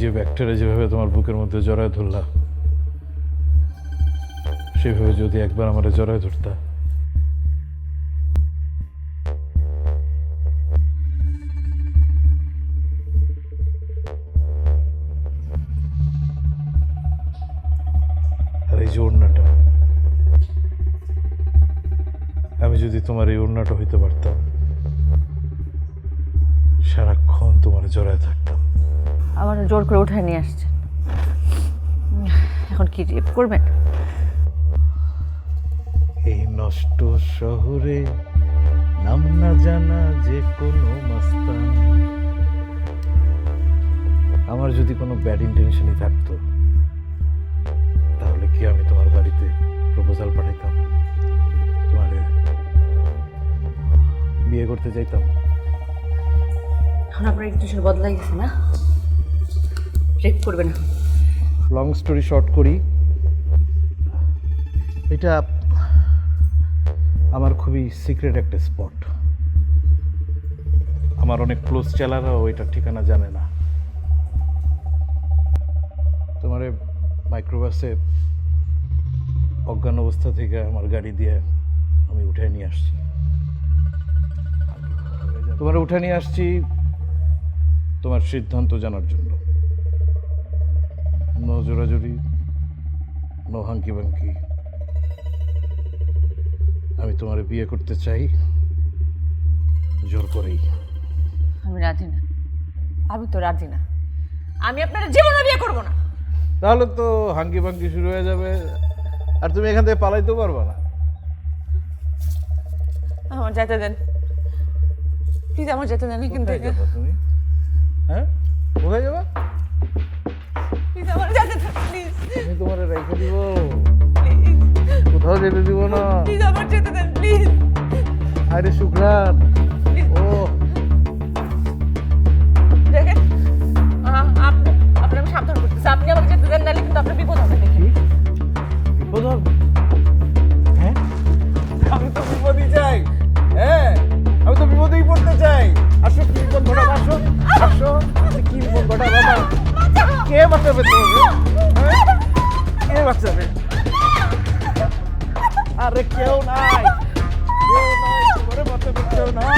যে ব্যাগটারে যেভাবে তোমার বুকের মধ্যে জড়ায় ধরলা, সেভাবে যদি একবার আমার জড়ায় ধরতা, আর এই যে ওড়নাটা, আমি যদি তোমার এই ওড়নাটা হইতে পারতাম, সারাক্ষণ তোমার জড়ায় থাকতাম। আমার জোর করে উঠায় নিয়ে আসছেন, এখন কি রেপ করবেন? এই নষ্ট শহরে নাম না জানা যে কোনো মাস্তান, আমার যদি কোনো ব্যাড ইন্টেনশনই থাকতো, তাহলে কি আমি তোমার বাড়িতে প্রপোজাল পাঠাইতাম, তোমার বিয়ে করতে চাইতাম? এখন আপনার ইন্টেনশন বদলাই গেছে না? রেপ করবেন না। লং স্টোরি শর্ট করি, এটা আমার খুবই সিক্রেট একটা স্পট। আমার অনেক ক্লোজ চেলারাও এটার ঠিকানা জানে না। তোমার মাইক্রোবাসে অজ্ঞান অবস্থা থেকে আমার গাড়ি দিয়ে আমি উঠে নিয়ে আসছি। তোমার উঠে নিয়ে আসছি তোমার সিদ্ধান্ত জানার জন্য। নো জোরাজুরি, নো হাঙ্কি বাঙ্কি। আমি তোমার বিয়ে করতে চাই, জোর করেই। আমি রাজি না, আমি তো রাজি না। আমি আপনার জীবনে বিয়ে করব না। তাহলে তো হাঙ্কি বাঙ্কি শুরু হয়ে যাবে, আর তুমি এখান থেকে পালাইতেও পারবা না। আমার যেতে দেন প্লিজ, আমার যেতে দেন এখান কোথায় থেকে। যাবা তুমি? হ্যাঁ, কোথায় যাবা? প্লিজ আমার যেতে দেন, প্লিজ আমি তোমার রেখে দিব, প্লিজ কোথাও যেতে দিব না। প্লিজ আমার যেতে দেন প্লিজ। আরে শুক্রান, ও দেখেন আপনার আমি সাবধান করতেছি, আপনি আমাকে যেতে দেন, নাহলে কিন্তু আপনার বিপদ হবে। দেখি বিপদ হবে? হ্যাঁ, আমি তো বিপদই চাই। হ্যাঁ, আমি তো বিপদেই পড়তে চাই। আসো, কি বিপদ ঘটাবে? আসো আসো, কি বিপদ ঘটাবে? কে বাঁচাবে তোমাকে? হ্যাঁ? কে বাঁচাবে? আরে কেউ নাই, কেউ নাই, তোমারে বাঁচাবে কেউ নাই।